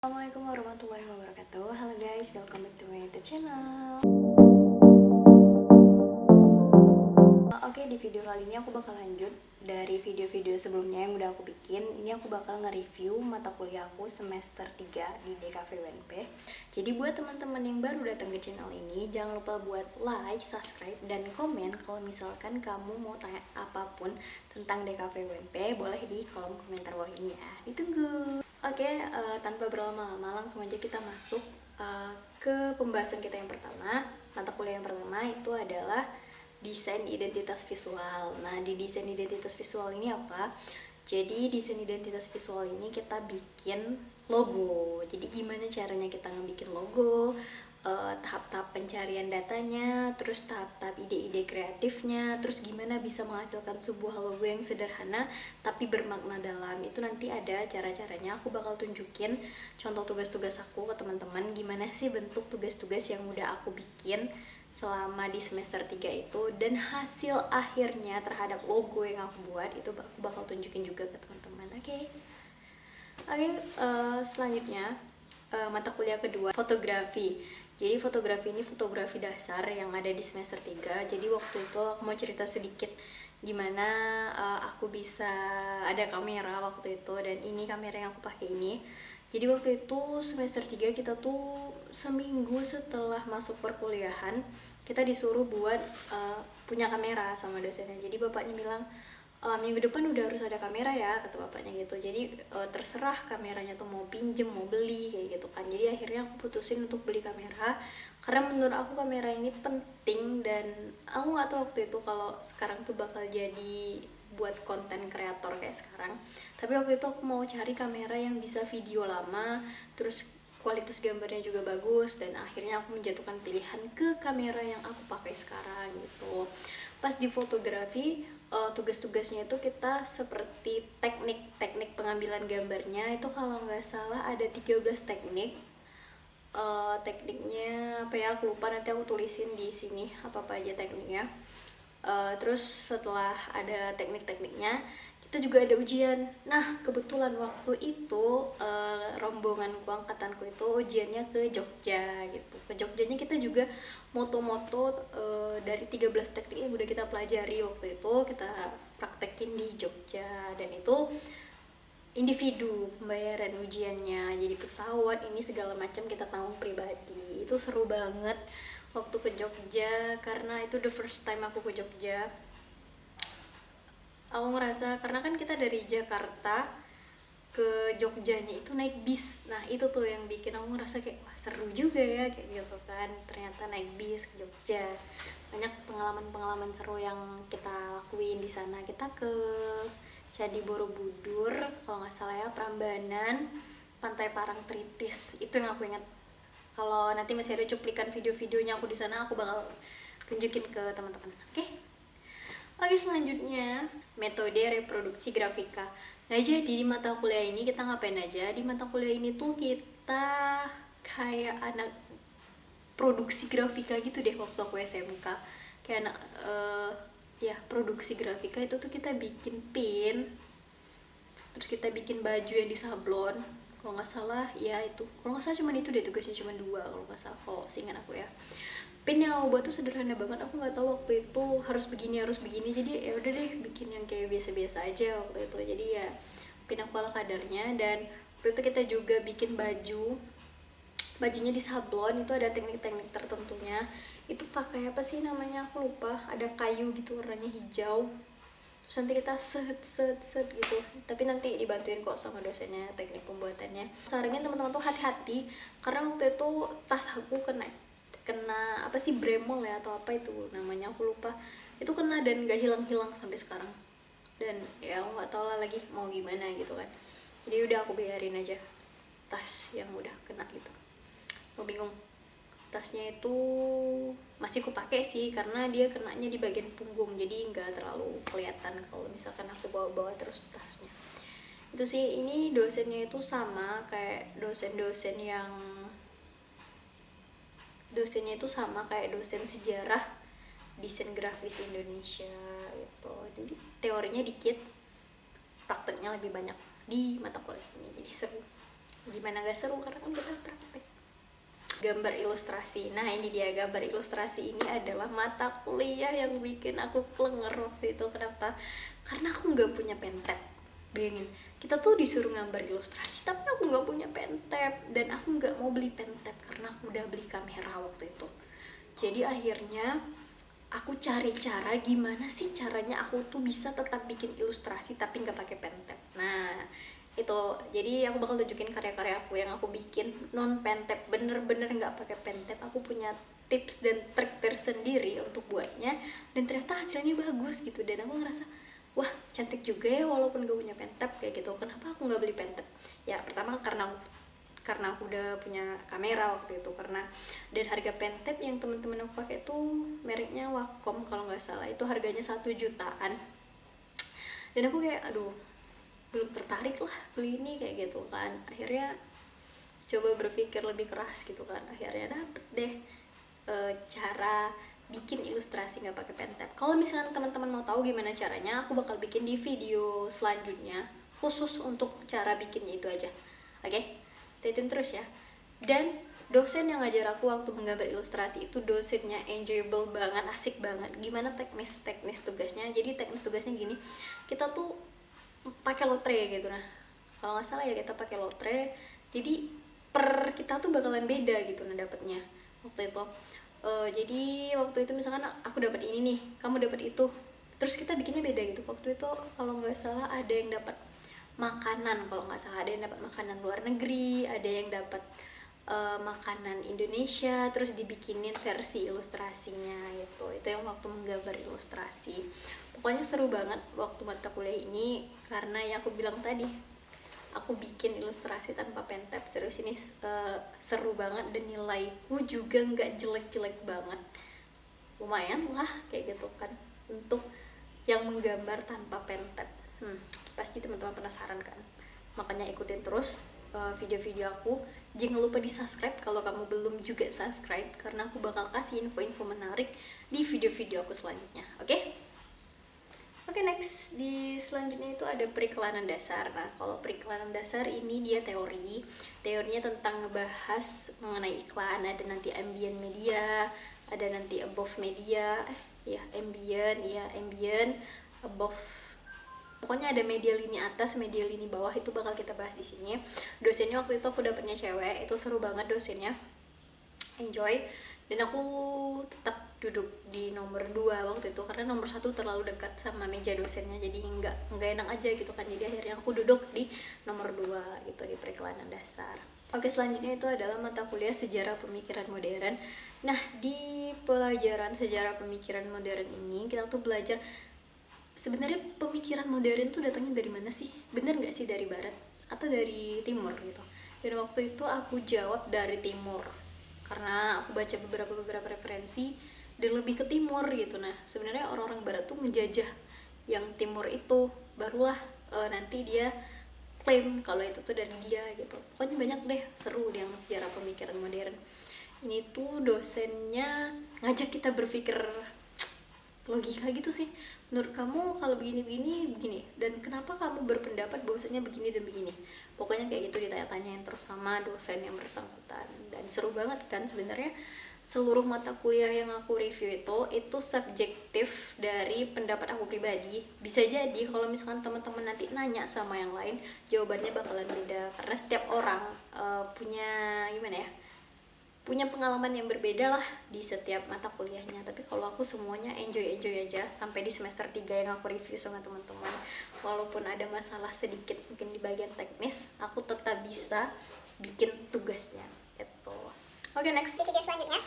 Assalamualaikum warahmatullahi wabarakatuh. Halo guys, welcome back to my YouTube channel. Oke, di video kali ini aku bakal lanjut dari video-video sebelumnya yang udah aku bikin. Ini aku bakal nge-review mata kuliah aku semester 3 di DKV UNP. Jadi buat teman-teman yang baru datang ke channel ini, jangan lupa buat like, subscribe, dan komen kalau misalkan kamu mau tanya apapun tentang DKV UNP, boleh di kolom komentar bawah ini ya. Ditunggu. Oke, tanpa berlama-lama langsung aja kita masuk ke pembahasan kita yang pertama. Mata kuliah yang pertama itu adalah desain identitas visual. Nah, di desain identitas visual ini apa? Jadi desain identitas visual ini kita bikin logo. Jadi gimana caranya kita ngebikin logo, tahap-tahap pencarian datanya, terus tahap-tahap ide-ide kreatifnya, terus gimana bisa menghasilkan sebuah logo yang sederhana tapi bermakna dalam. Itu nanti ada cara-caranya, aku bakal tunjukin contoh tugas-tugas aku ke teman-teman, gimana sih bentuk tugas-tugas yang udah aku bikin selama di semester 3 itu, dan hasil akhirnya terhadap logo yang aku buat itu aku bakal tunjukin juga ke teman-teman. Oke, selanjutnya mata kuliah kedua, fotografi. Jadi fotografi ini fotografi dasar yang ada di semester 3. Jadi waktu itu aku mau cerita sedikit gimana aku bisa ada kamera waktu itu, dan ini kamera yang aku pakai ini. Jadi waktu itu semester 3 kita tuh seminggu setelah masuk perkuliahan kita disuruh buat punya kamera sama dosennya. Jadi bapaknya bilang minggu depan udah harus ada kamera ya, kata bapaknya gitu. Jadi terserah kameranya tuh mau pinjem mau beli kayak gitu kan. Jadi akhirnya aku putusin untuk beli kamera karena menurut aku kamera ini penting, dan aku nggak tahu waktu itu kalau sekarang tuh bakal jadi buat konten kreator kayak sekarang. Tapi waktu itu aku mau cari kamera yang bisa video lama, terus kualitas gambarnya juga bagus, dan akhirnya aku menjatuhkan pilihan ke kamera yang aku pakai sekarang gitu. Pas di fotografi, tugas-tugasnya itu kita seperti teknik pengambilan gambarnya itu kalau nggak salah ada 13 teknik. Tekniknya apa ya, aku lupa, nanti aku tulisin di sini apa aja tekniknya. Terus setelah ada teknik-tekniknya kita juga ada ujian. Nah, kebetulan waktu itu rombonganku, angkatanku itu ujiannya ke Jogja gitu. Ke Jogjanya kita juga moto-moto dari 13 teknik yang udah kita pelajari waktu itu kita praktekin di Jogja, dan itu individu pembayaran ujiannya, jadi pesawat ini segala macam kita tanggung pribadi. Itu seru banget waktu ke Jogja karena itu the first time aku ke Jogja. Aku ngerasa karena kan kita dari Jakarta ke Jogjanya itu naik bis. Nah, itu tuh yang bikin aku ngerasa kayak wah seru juga ya kayak gitu kan. Ternyata naik bis ke Jogja. Banyak pengalaman-pengalaman seru yang kita lakuin di sana. Kita ke Candi Borobudur, kalau nggak salah ya, Prambanan, Pantai Parangtritis. Itu yang aku ingat. Kalau nanti masih ada cuplikan video-videonya aku di sana, aku bakal tunjukin ke teman-teman. Oke, selanjutnya metode reproduksi grafika. Nah, jadi di mata kuliah ini kita ngapain aja? Di mata kuliah ini tuh kita kayak anak produksi grafika gitu deh waktu aku SMK. Kayak anak ya produksi grafika itu tuh kita bikin pin, terus kita bikin baju yang disablon. Kalau nggak salah ya itu, kalau nggak salah cuma itu deh tugasnya, cuma 2 kalau nggak salah, kalau seingat aku ya. Pin yang aku buat tuh sederhana banget, aku nggak tahu waktu itu harus begini, jadi ya udah deh bikin yang kayak biasa-biasa aja waktu itu. Jadi ya pin aku ala kadarnya. Dan waktu itu kita juga bikin bajunya disablon, itu ada teknik-teknik tertentunya. Itu pakai apa sih namanya, aku lupa, ada kayu gitu warnanya hijau, terus nanti kita set gitu, tapi nanti dibantuin kok sama dosennya teknik pembuatannya. Sarannya teman-teman tuh hati-hati karena waktu itu tas aku kena apa sih, bremol ya atau apa itu namanya, aku lupa, itu kena dan gak hilang-hilang sampai sekarang. Dan ya aku nggak tahu lah lagi mau gimana gitu kan, jadi udah aku biarin aja tas yang udah kena gitu. Aku bingung, tasnya itu masih aku pakai sih karena dia kenanya di bagian punggung, jadi nggak terlalu kelihatan kalau misalkan aku bawa-bawa terus tasnya. Itu sih. Ini dosennya itu sama kayak dosennya itu sama kayak dosen sejarah desain grafis Indonesia gitu. Jadi teorinya dikit, prakteknya lebih banyak di mata kuliah ini, jadi seru. Gimana gak seru karena kan kita praktek gambar ilustrasi. Nah ini dia, gambar ilustrasi ini adalah mata kuliah yang bikin aku klenger waktu itu. Kenapa? Karena aku nggak punya pentab. Bayangin, kita tuh disuruh gambar ilustrasi tapi aku nggak punya pentab, dan aku nggak mau beli pentab karena aku udah beli kamera waktu itu. Jadi akhirnya aku cari cara gimana sih caranya aku tuh bisa tetap bikin ilustrasi tapi nggak pakai pentab. Nah itu, jadi aku bakal tunjukin karya-karya aku yang aku bikin non pentab, bener-bener nggak pakai pentab. Aku punya tips dan trik tersendiri untuk buatnya, dan ternyata hasilnya bagus gitu. Dan aku ngerasa wah cantik juga ya walaupun gak punya pentab kayak gitu. Kenapa aku nggak beli pentab? Ya pertama karena aku udah punya kamera waktu itu, karena dan harga pentab yang temen-temen aku pakai tuh mereknya Wacom kalau nggak salah, itu harganya 1 jutaan. Dan aku kayak aduh belum tertarik lah beli ini kayak gitu kan. Akhirnya coba berpikir lebih keras gitu kan, akhirnya dapet deh cara bikin ilustrasi nggak pakai pentab. Kalau misalkan teman-teman mau tahu gimana caranya, aku bakal bikin di video selanjutnya khusus untuk cara bikinnya itu aja. Oke, stay tune terus ya. Dan dosen yang ngajar aku waktu menggambar ilustrasi itu dosennya enjoyable banget, asik banget. Gimana teknis tugasnya? Jadi teknis tugasnya gini, kita tuh pakai lotre gitu. Nah kalau nggak salah ya kita pakai lotre, jadi per kita tuh bakalan beda gitu nah dapatnya waktu itu. Jadi waktu itu misalkan aku dapat ini nih, kamu dapat itu, terus kita bikinnya beda gitu. Waktu itu kalau nggak salah ada yang dapat makanan, kalau nggak salah ada yang dapat makanan luar negeri, ada yang dapat makanan Indonesia, terus dibikinin versi ilustrasinya gitu. Itu yang waktu menggambar ilustrasi. Pokoknya seru banget waktu mata kuliah ini, karena yang aku bilang tadi, aku bikin ilustrasi tanpa pentab. Serius ini seru banget, dan nilaiku juga nggak jelek-jelek banget, lumayan lah kayak gitu kan untuk yang menggambar tanpa pentab. Pasti teman-teman penasaran kan, makanya ikutin terus video-video aku. Jangan lupa di subscribe kalau kamu belum juga subscribe, karena aku bakal kasih info-info menarik di video-video aku selanjutnya. Oke, next di selanjutnya itu ada periklanan dasar. Nah kalau periklanan dasar ini dia teorinya tentang ngebahas mengenai iklan. Ada nanti ambient media, ada nanti above media, ambient, above, pokoknya ada media lini atas, media lini bawah, itu bakal kita bahas di sini. Dosennya waktu itu aku dapetnya cewek, itu seru banget dosennya, enjoy. Dan aku tetap duduk di nomor 2 waktu itu, karena nomor 1 terlalu dekat sama meja dosennya, jadi nggak enak aja gitu kan. Jadi akhirnya aku duduk di nomor 2 gitu di periklanan dasar. Oke, selanjutnya itu adalah mata kuliah sejarah pemikiran modern. Nah di pelajaran sejarah pemikiran modern ini kita tuh belajar sebenarnya pemikiran modern tuh datangnya dari mana sih? Bener nggak sih dari barat atau dari timur gitu? Dan waktu itu aku jawab dari timur, karena aku baca beberapa referensi dan lebih ke timur gitu. Nah sebenarnya orang-orang barat tuh menjajah yang timur itu, barulah nanti dia klaim kalau itu tuh dari dia gitu. Pokoknya banyak deh seru yang sejarah pemikiran modern. Ini tuh dosennya ngajak kita berpikir logika gitu sih. Menurut kamu kalau begini, dan kenapa kamu berpendapat bahwasanya begini dan begini? Pokoknya kayak gitu, ditanya-tanyain terus sama dosen yang bersangkutan. Dan seru banget kan sebenarnya. Seluruh mata kuliah yang aku review itu subjektif dari pendapat aku pribadi. Bisa jadi kalau misalkan teman-teman nanti nanya sama yang lain, jawabannya bakalan beda, karena setiap orang punya punya pengalaman yang berbeda lah di setiap mata kuliahnya. Tapi kalau aku semuanya enjoy aja sampai di semester 3 yang aku review sama teman-teman. Walaupun ada masalah sedikit mungkin di bagian teknis, aku tetap bisa bikin tugasnya gitu. Oke, next. Di video selanjutnya.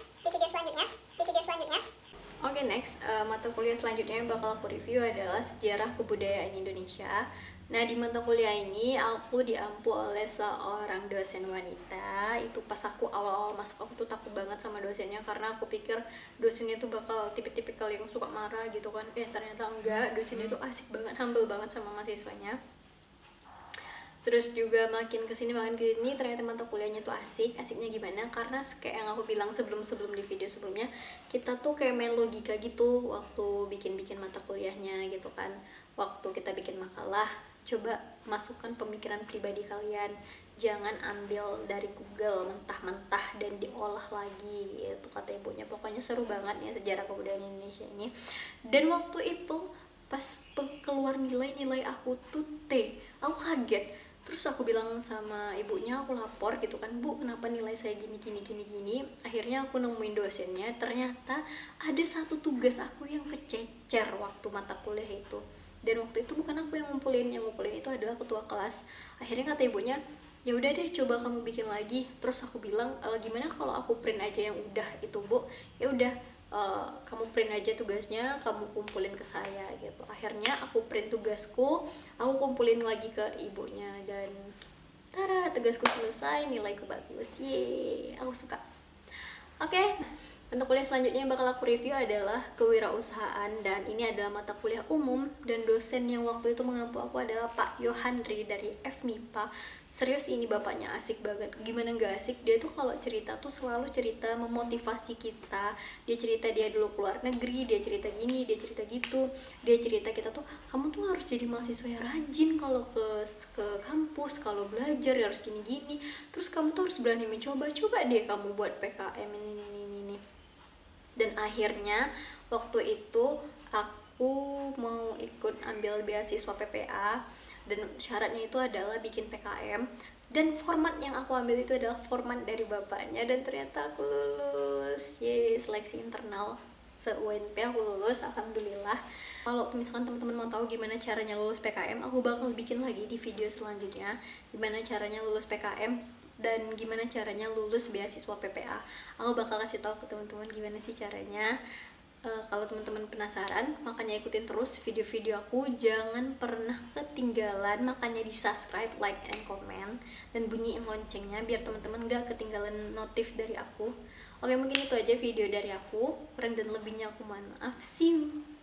Oke, next, mata kuliah selanjutnya yang bakal aku review adalah sejarah kebudayaan Indonesia. Nah di mata kuliah ini aku diampu oleh seorang dosen wanita. Itu pas aku awal-awal masuk, aku tuh takut banget sama dosennya, karena aku pikir dosennya tuh bakal tipikal yang suka marah gitu kan. Ternyata enggak, dosennya tuh asik banget, humble banget sama mahasiswanya. Terus juga makin kesini ternyata mata kuliahnya tuh asiknya gimana, karena kayak yang aku bilang sebelum di video sebelumnya, kita tuh kayak main logika gitu waktu bikin mata kuliahnya gitu kan. Waktu kita bikin makalah, coba masukkan pemikiran pribadi kalian, jangan ambil dari Google mentah-mentah dan diolah lagi gitu kata ibunya. Pokoknya seru banget ya sejarah kebudayaan Indonesia ini. Dan waktu itu pas keluar nilai aku tuh T, aku kaget. Terus aku bilang sama ibunya, aku lapor gitu kan, Bu kenapa nilai saya gini gini gini gini. Akhirnya aku nemuin dosennya, ternyata ada satu tugas aku yang kececer waktu mata kuliah itu. Dan waktu itu bukan aku yang ngumpulin itu adalah ketua kelas. Akhirnya kata ibunya, ya udah deh coba kamu bikin lagi. Terus aku bilang, gimana kalau aku print aja yang udah itu Bu. Ya udah, kamu print aja tugasnya, kamu kumpulin ke saya gitu. Akhirnya aku print tugasku, aku kumpulin lagi ke ibunya, dan tara, tugasku selesai, nilaiku bagus. Yeay, aku suka. Oke, untuk kuliah selanjutnya yang bakal aku review adalah kewirausahaan, dan ini adalah mata kuliah umum, dan dosen yang waktu itu mengampu aku adalah Pak Yohandri dari FMIPA. Serius ini bapaknya asik banget. Gimana gak asik? Dia tuh kalau cerita tuh selalu cerita memotivasi kita. Dia cerita dia dulu keluar negeri, dia cerita gini, dia cerita gitu. Dia cerita kita tuh, kamu tuh harus jadi mahasiswa yang rajin kalau ke kampus, kalau belajar ya harus gini-gini. Terus kamu tuh harus berani mencoba, coba deh kamu buat PKM ini. Dan akhirnya waktu itu aku mau ikut ambil beasiswa PPA, dan syaratnya itu adalah bikin PKM, dan format yang aku ambil itu adalah format dari bapaknya, dan ternyata aku lulus. Yeay, seleksi internal se-UNP aku lulus, alhamdulillah. Kalau misalkan teman-teman mau tahu gimana caranya lulus PKM, aku bakal bikin lagi di video selanjutnya gimana caranya lulus PKM dan gimana caranya lulus beasiswa PPA. Aku bakal kasih tahu ke teman-teman gimana sih caranya. Kalau teman-teman penasaran, makanya ikutin terus video-video aku, jangan pernah ketinggalan, makanya di subscribe, like, and comment, dan bunyiin loncengnya biar teman-teman gak ketinggalan notif dari aku. Oke, mungkin itu aja video dari aku, kurang dan lebihnya aku mohon maaf. See you.